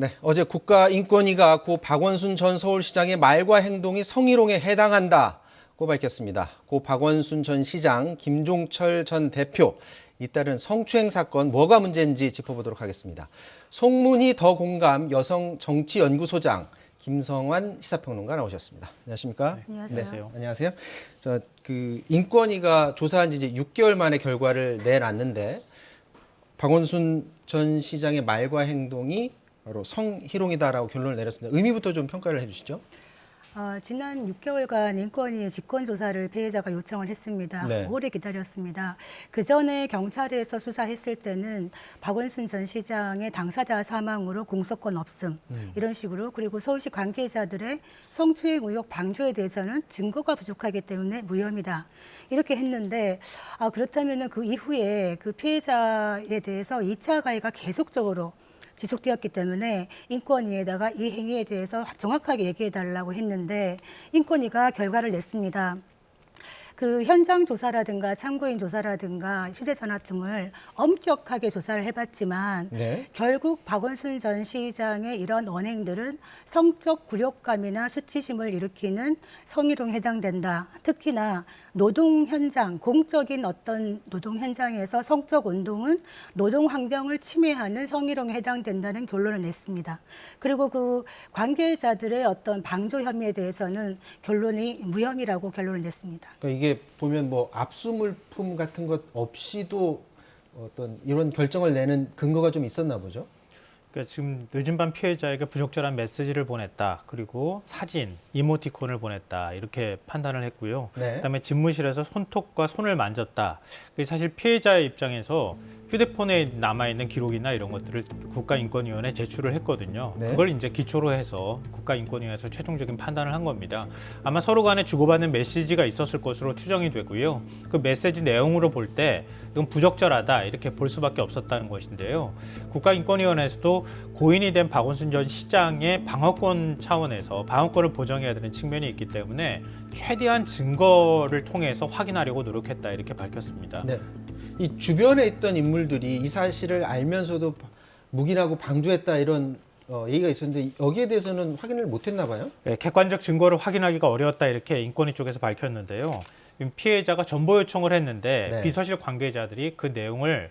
네, 어제 국가인권위가 고 박원순 전 서울시장의 말과 행동이 성희롱에 해당한다고 밝혔습니다. 고 박원순 전 시장, 김종철 전 대표, 잇따른 성추행 사건 뭐가 문제인지 짚어보도록 하겠습니다. 송문희 더 공감 여성정치연구소장 김성환 시사평론가 나오셨습니다. 안녕하십니까? 네, 안녕하세요. 네, 안녕하세요. 인권위가 조사한 지 이제 6개월 만에 결과를 내놨는데 박원순 전 시장의 말과 행동이 바로 성희롱이다라고 결론을 내렸습니다. 의미부터 좀 평가를 해주시죠. 지난 6개월간 인권위 직권조사를 피해자가 요청을 했습니다. 네. 오래 기다렸습니다. 그 전에 경찰에서 수사했을 때는 박원순 전 시장의 당사자 사망으로 공소권 없음 이런 식으로, 그리고 서울시 관계자들의 성추행 의혹 방조에 대해서는 증거가 부족하기 때문에 무혐의다 이렇게 했는데, 그렇다면 그 이후에 그 피해자에 대해서 2차 가해가 계속적으로 지속되었기 때문에 인권위에다가 이 행위에 대해서 정확하게 얘기해달라고 했는데 인권위가 결과를 냈습니다. 그 현장 조사라든가 참고인 조사라든가 휴대전화 등을 엄격하게 조사를 해봤지만 네. 결국 박원순 전 시장의 이런 언행들은 성적 굴욕감이나 수치심을 일으키는 성희롱에 해당된다. 특히나 노동 현장, 공적인 어떤 노동 현장에서 성적 운동은 노동 환경을 침해하는 성희롱에 해당된다는 결론을 냈습니다. 그리고 그 관계자들의 어떤 방조 혐의에 대해서는 결론이 무혐의라고 결론을 냈습니다. 그러니까 이게 보면 뭐 압수물품 같은 것 없이도 어떤 이런 결정을 내는 근거가 좀 있었나 보죠. 그러니까 지금 늦은 밤 피해자에게 부적절한 메시지를 보냈다. 그리고 사진, 이모티콘을 보냈다. 이렇게 판단을 했고요. 네. 그다음에 집무실에서 손톱과 손을 만졌다. 사실 피해자의 입장에서 휴대폰에 남아있는 기록이나 이런 것들을 국가인권위원회에 제출을 했거든요. 네. 그걸 이제 기초로 해서 국가인권위원회에서 최종적인 판단을 한 겁니다. 아마 서로 간에 주고받는 메시지가 있었을 것으로 추정이 되고요. 그 메시지 내용으로 볼 때 이건 부적절하다 이렇게 볼 수밖에 없었다는 것인데요. 국가인권위원회에서도 고인이 된 박원순 전 시장의 방어권 차원에서 방어권을 보장해야 되는 측면이 있기 때문에 최대한 증거를 통해서 확인하려고 노력했다 이렇게 밝혔습니다. 네. 이 주변에 있던 인물들이 이 사실을 알면서도 묵인하고 방조했다 이런 얘기가 있었는데 여기에 대해서는 확인을 못했나 봐요. 네, 객관적 증거를 확인하기가 어려웠다 이렇게 인권위 쪽에서 밝혔는데요. 피해자가 전보 요청을 했는데 네. 비서실 관계자들이 그 내용을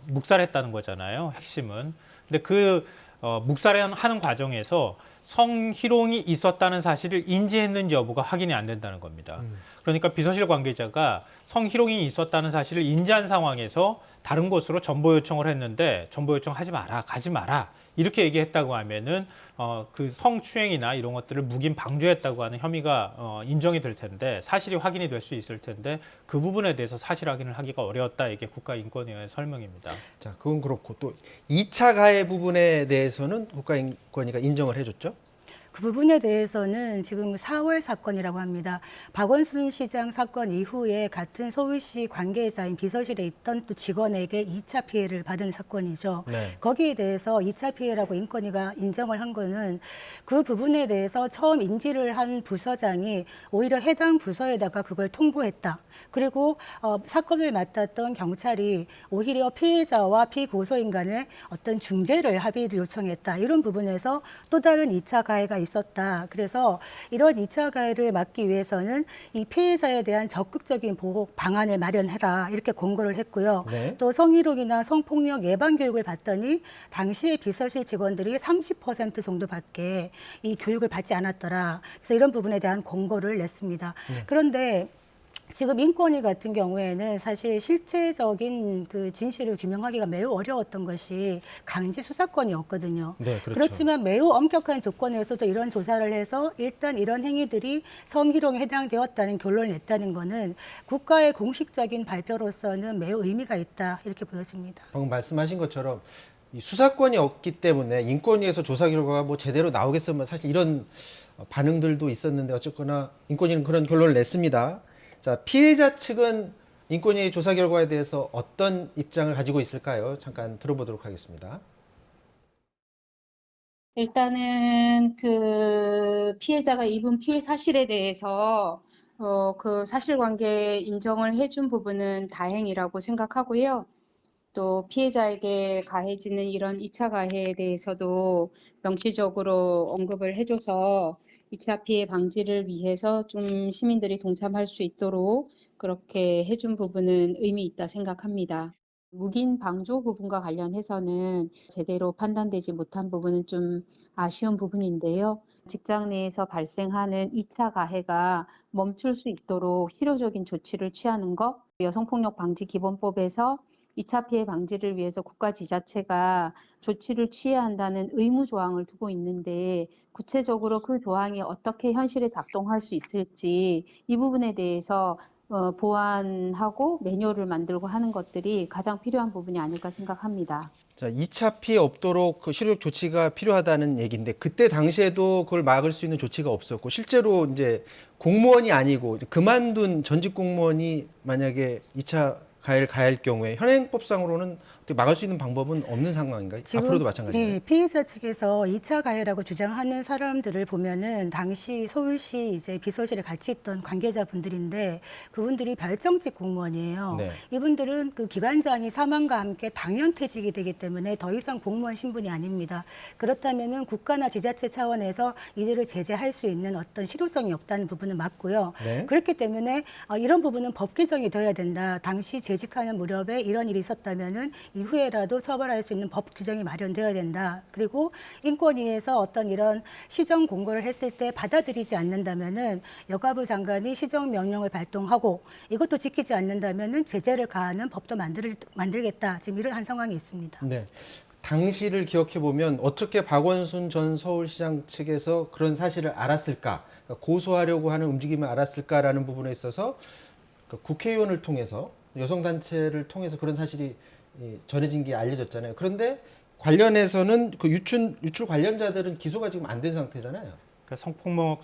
묵살했다는 거잖아요. 핵심은. 근데 그 묵살하는 과정에서 성희롱이 있었다는 사실을 인지했는지 여부가 확인이 안 된다는 겁니다. 그러니까 비서실 관계자가 성희롱이 있었다는 사실을 인지한 상황에서 다른 곳으로 전보 요청을 했는데 전보 요청하지 마라, 가지 마라 이렇게 얘기했다고 하면은 그 성추행이나 이런 것들을 묵인 방조했다고 하는 혐의가 인정이 될 텐데 사실이 확인이 될 수 있을 텐데 그 부분에 대해서 사실 확인을 하기가 어려웠다 이게 국가인권위원회 설명입니다. 자, 그건 그렇고 또 2차 가해 부분에 대해서는 국가인권위가 인정을 해줬죠. 그 부분에 대해서는 지금 4월 사건이라고 합니다. 박원순 시장 사건 이후에 같은 서울시 관계자인 비서실에 있던 또 직원에게 2차 피해를 받은 사건이죠. 네. 거기에 대해서 2차 피해라고 인권위가 인정을 한 거는 그 부분에 대해서 처음 인지를 한 부서장이 오히려 해당 부서에다가 그걸 통보했다. 그리고 사건을 맡았던 경찰이 오히려 피해자와 피고소인 간의 어떤 중재를 합의를 요청했다. 이런 부분에서 또 다른 2차 가해가 있었다. 그래서 이런 2차 가해를 막기 위해서는 이 피해자에 대한 적극적인 보호 방안을 마련해라. 이렇게 권고를 했고요. 네. 또 성희롱이나 성폭력 예방 교육을 받더니 당시에 비서실 직원들이 30% 정도밖에 이 교육을 받지 않았더라. 그래서 이런 부분에 대한 권고를 냈습니다. 그런데 지금 인권위 같은 경우에는 사실 실체적인 그 진실을 규명하기가 매우 어려웠던 것이 강제 수사권이었거든요. 네, 그렇죠. 그렇지만 매우 엄격한 조건에서도 이런 조사를 해서 일단 이런 행위들이 성희롱에 해당되었다는 결론을 냈다는 것은 국가의 공식적인 발표로서는 매우 의미가 있다 이렇게 보여집니다. 방금 말씀하신 것처럼 이 수사권이 없기 때문에 인권위에서 조사 결과가 뭐 제대로 나오겠으면 사실 이런 반응들도 있었는데 어쨌거나 인권위는 그런 결론을 냈습니다. 자, 피해자 측은 인권위 조사 결과에 대해서 어떤 입장을 가지고 있을까요? 잠깐 들어보도록 하겠습니다. 일단은 그 피해자가 입은 피해 사실에 대해서 그 사실관계 인정을 해준 부분은 다행이라고 생각하고요. 또 피해자에게 가해지는 이런 2차 가해에 대해서도 명시적으로 언급을 해줘서 2차 피해 방지를 위해서 좀 시민들이 동참할 수 있도록 그렇게 해준 부분은 의미 있다 생각합니다. 묵인 방조 부분과 관련해서는 제대로 판단되지 못한 부분은 좀 아쉬운 부분인데요. 직장 내에서 발생하는 2차 가해가 멈출 수 있도록 실효적인 조치를 취하는 것, 여성폭력 방지 기본법에서 2차 피해 방지를 위해서 국가 지자체가 조치를 취해야 한다는 의무 조항을 두고 있는데 구체적으로 그 조항이 어떻게 현실에 작동할 수 있을지 이 부분에 대해서 보완하고 매뉴얼을 만들고 하는 것들이 가장 필요한 부분이 아닐까 생각합니다. 자, 2차 피해 없도록 그 실효적 조치가 필요하다는 얘기인데 그때 당시에도 그걸 막을 수 있는 조치가 없었고 실제로 이제 공무원이 아니고 그만둔 전직 공무원이 만약에 2차 가해를 가할 경우에 현행법상으로는 어떻게 막을 수 있는 방법은 없는 상황인가요? 앞으로도 마찬가지인가요? 네, 피해자 측에서 2차 가해라고 주장하는 사람들을 보면은 당시 서울시 이제 비서실에 같이 있던 관계자분들인데 그분들이 별정직 공무원이에요. 네. 이분들은 그 기관장이 사망과 함께 당연퇴직이 되기 때문에 더 이상 공무원 신분이 아닙니다. 그렇다면은 국가나 지자체 차원에서 이들을 제재할 수 있는 어떤 실효성이 없다는 부분은 맞고요. 네. 그렇기 때문에 이런 부분은 법 개정이 되어야 된다. 당시 재직하는 무렵에 이런 일이 있었다면은 이후에라도 처벌할 수 있는 법 규정이 마련되어야 된다. 그리고 인권위에서 어떤 이런 시정 공고를 했을 때 받아들이지 않는다면은 여가부 장관이 시정 명령을 발동하고 이것도 지키지 않는다면은 제재를 가하는 법도 만들겠다. 지금 이런 한 상황이 있습니다. 네. 당시를 기억해 보면 어떻게 박원순 전 서울시장 측에서 그런 사실을 알았을까, 그러니까 고소하려고 하는 움직임을 알았을까라는 부분에 있어서 국회의원을 통해서 여성단체를 통해서 그런 사실이 전해진 게 알려졌잖아요. 그런데 관련해서는 그 유출 관련자들은 기소가 지금 안 된 상태잖아요. 그러니까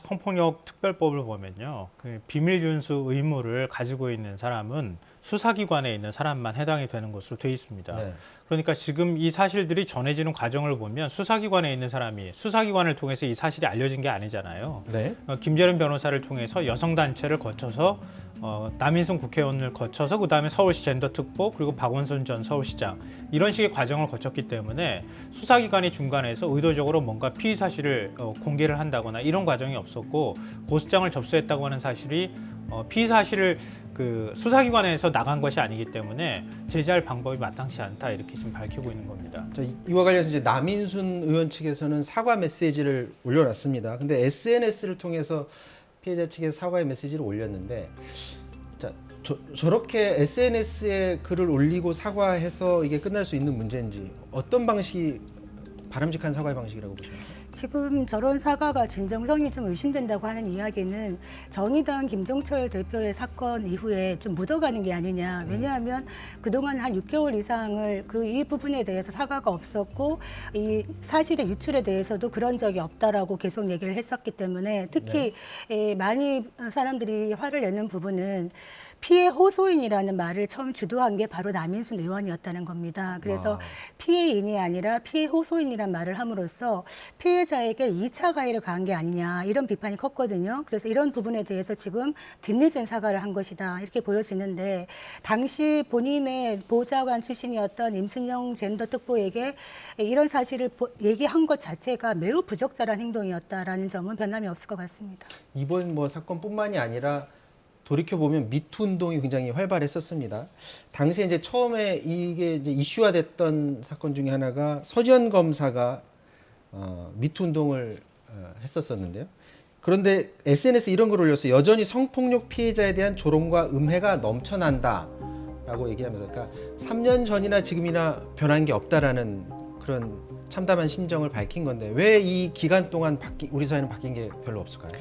성폭력 특별법을 보면요, 그 비밀 준수 의무를 가지고 있는 사람은 수사기관에 있는 사람만 해당이 되는 것으로 되어 있습니다. 네. 그러니까 지금 이 사실들이 전해지는 과정을 보면 수사기관에 있는 사람이 수사기관을 통해서 이 사실이 알려진 게 아니잖아요. 네. 김재련 변호사를 통해서 여성단체를 거쳐서 남인순 국회의원을 거쳐서 그다음에 서울시 젠더특보 그리고 박원순 전 서울시장 이런 식의 과정을 거쳤기 때문에 수사기관이 중간에서 의도적으로 뭔가 피의 사실을 공개를 한다거나 이런 과정이 없었고 고소장을 접수했다고 하는 사실이 피의 사실을 그 수사기관에서 나간 것이 아니기 때문에 제재할 방법이 마땅치 않다 이렇게 지금 밝히고 있는 겁니다. 자, 이와 관련해서 이제 남인순 의원 측에서는 사과 메시지를 올려놨습니다. 근데 SNS를 통해서 피해자 측에서 사과의 메시지를 올렸는데, 자, 저렇게 SNS에 글을 올리고 사과해서 이게 끝날 수 있는 문제인지 어떤 방식이 바람직한 사과의 방식이라고 보십니까? 지금 저런 사과가 진정성이 좀 의심된다고 하는 이야기는 정의당 김종철 대표의 사건 이후에 좀 묻어가는 게 아니냐. 왜냐하면 그동안 한 6개월 이상을 이 부분에 대해서 사과가 없었고 이 사실의 유출에 대해서도 그런 적이 없다라고 계속 얘기를 했었기 때문에 특히 많이 사람들이 화를 내는 부분은 피해 호소인이라는 말을 처음 주도한 게 바로 남인순 의원이었다는 겁니다. 그래서 피해인이 아니라 피해 호소인이란 말을 함으로써 피해자에게 2차 가해를 가한 게 아니냐 이런 비판이 컸거든요. 그래서 이런 부분에 대해서 지금 뒤늦은 사과를 한 것이다 이렇게 보여지는데 당시 본인의 보좌관 출신이었던 임순영 젠더특보에게 이런 사실을 얘기한 것 자체가 매우 부적절한 행동이었다라는 점은 변함이 없을 것 같습니다. 이번 사건뿐만이 아니라 돌이켜보면 미투 운동이 굉장히 활발했었습니다. 당시에 이제 처음에 이게 이제 이슈화됐던 사건 중에 하나가 서지현 검사가 미투 운동을 했었었는데요. 그런데 SNS 이런 걸 올렸어요. 여전히 성폭력 피해자에 대한 조롱과 음해가 넘쳐난다라고 얘기하면서, 그러니까 3년 전이나 지금이나 변한 게 없다라는 그런 참담한 심정을 밝힌 건데 왜 이 기간 동안 우리 사회는 바뀐 게 별로 없을까요?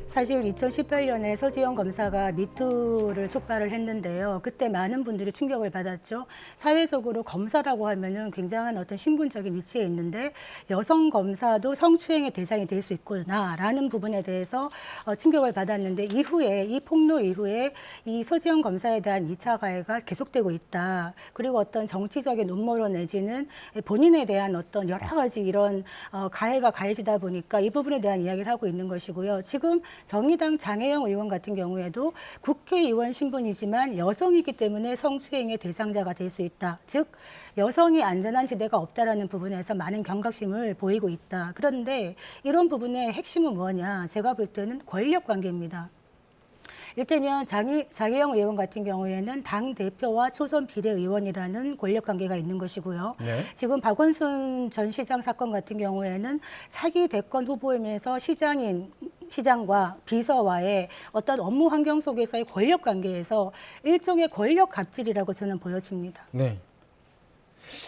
사실 2018년에 서지현 검사가 미투를 촉발을 했는데요. 그때 많은 분들이 충격을 받았죠. 사회적으로 검사라고 하면은 굉장한 어떤 신분적인 위치에 있는데 여성 검사도 성추행의 대상이 될 수 있구나라는 부분에 대해서 충격을 받았는데 이후에 이 폭로 이후에 이 서지현 검사에 대한 2차 가해가 계속되고 있다. 그리고 어떤 정치적인 음모론 내지는 본인에 대한 어떤 여러 가지 이런 가해가 가해지다 보니까 이 부분에 대한 이야기를 하고 있는 것이고요. 지금 정의당 장혜영 의원 같은 경우에도 국회의원 신분이지만 여성이기 때문에 성추행의 대상자가 될 수 있다. 즉 여성이 안전한 지대가 없다라는 부분에서 많은 경각심을 보이고 있다. 그런데 이런 부분의 핵심은 뭐냐? 제가 볼 때는 권력 관계입니다. 이를테면 장혜영 의원 같은 경우에는 당 대표와 초선 비례의원이라는 권력 관계가 있는 것이고요. 네. 지금 박원순 전 시장 사건 같은 경우에는 차기 대권 후보이면서 시장과 비서와의 어떤 업무 환경 속에서의 권력 관계에서 일종의 권력 갑질이라고 저는 보여집니다. 네.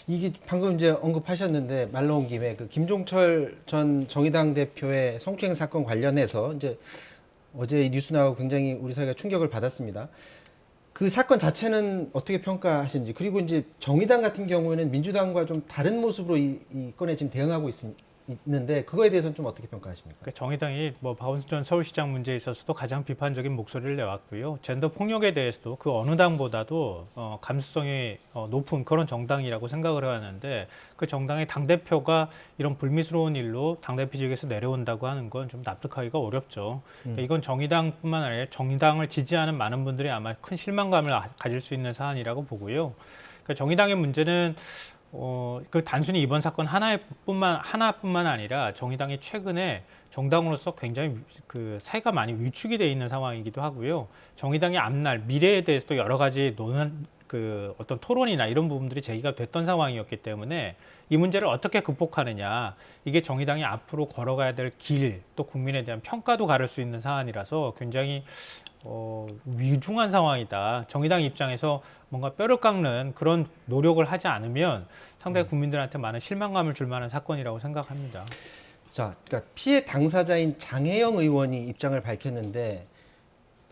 이게 방금 이제 언급하셨는데 말 나온 김에 그 김종철 전 정의당 대표의 성추행 사건 관련해서 이제 어제 이 뉴스 나오고 굉장히 우리 사회가 충격을 받았습니다. 그 사건 자체는 어떻게 평가하시는지, 그리고 이제 정의당 같은 경우에는 민주당과 좀 다른 모습으로 이 건에 지금 대응하고 있는데 그거에 대해서는 좀 어떻게 평가하십니까? 그러니까 정의당이 박원순 전 서울시장 문제에 있어서도 가장 비판적인 목소리를 내왔고요. 젠더 폭력에 대해서도 그 어느 당보다도 감수성이 높은 그런 정당이라고 생각을 해왔는데 그 정당의 당대표가 이런 불미스러운 일로 당대표직에서 내려온다고 하는 건 좀 납득하기가 어렵죠. 그러니까 이건 정의당뿐만 아니라 정의당을 지지하는 많은 분들이 아마 큰 실망감을 가질 수 있는 사안이라고 보고요. 그러니까 정의당의 문제는 그 단순히 이번 사건 하나뿐만 아니라 정의당이 최근에 정당으로서 굉장히 그 사회가 많이 위축이 돼 있는 상황이기도 하고요. 정의당의 앞날 미래에 대해서도 여러 가지 어떤 토론이나 이런 부분들이 제기가 됐던 상황이었기 때문에 이 문제를 어떻게 극복하느냐, 이게 정의당이 앞으로 걸어가야 될 길, 또 국민에 대한 평가도 가를 수 있는 사안이라서 굉장히 위중한 상황이다. 정의당 입장에서 뭔가 뼈를 깎는 그런 노력을 하지 않으면 상당히 국민들한테 많은 실망감을 줄 만한 사건이라고 생각합니다. 자, 그러니까 피해 당사자인 장혜영 의원이 입장을 밝혔는데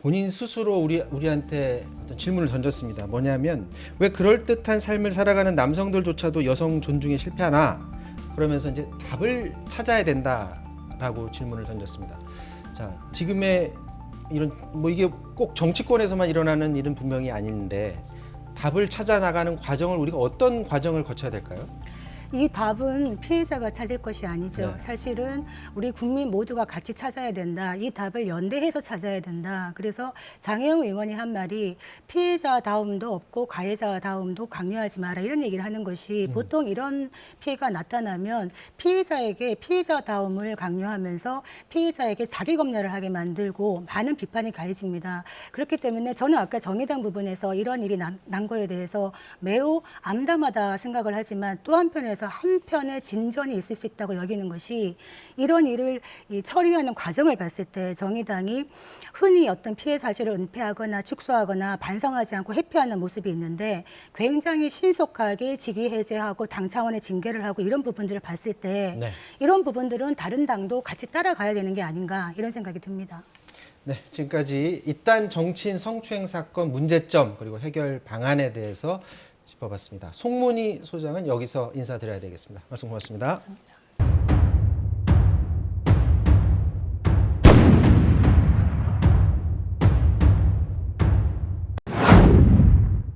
본인 스스로 우리한테 어떤 질문을 던졌습니다. 뭐냐면 왜 그럴듯한 삶을 살아가는 남성들조차도 여성 존중에 실패하나? 그러면서 이제 답을 찾아야 된다라고 질문을 던졌습니다. 자, 지금의 이런 이게 꼭 정치권에서만 일어나는 일은 분명히 아닌데 답을 찾아 나가는 과정을 우리가 어떤 과정을 거쳐야 될까요? 이 답은 피해자가 찾을 것이 아니죠. 네. 사실은 우리 국민 모두가 같이 찾아야 된다. 이 답을 연대해서 찾아야 된다. 그래서 장혜영 의원이 한 말이 피해자다움도 없고 가해자다움도 강요하지 마라, 이런 얘기를 하는 것이 보통 이런 피해가 나타나면 피해자에게 피해자다움을 강요하면서 피해자에게 자기 검열을 하게 만들고 많은 비판이 가해집니다. 그렇기 때문에 저는 아까 정의당 부분에서 이런 일이 난 거에 대해서 매우 암담하다 생각을 하지만 또 한편에서 한편의 진전이 있을 수 있다고 여기는 것이, 이런 일을 처리하는 과정을 봤을 때 정의당이 흔히 어떤 피해 사실을 은폐하거나 축소하거나 반성하지 않고 회피하는 모습이 있는데 굉장히 신속하게 직위 해제하고 당 차원의 징계를 하고 이런 부분들을 봤을 때 네. 이런 부분들은 다른 당도 같이 따라가야 되는 게 아닌가, 이런 생각이 듭니다. 네, 지금까지 잇단 정치인 성추행 사건 문제점 그리고 해결 방안에 대해서 짚어봤습니다. 송문희 소장은 여기서 인사드려야 되겠습니다. 말씀 고맙습니다. 감사합니다.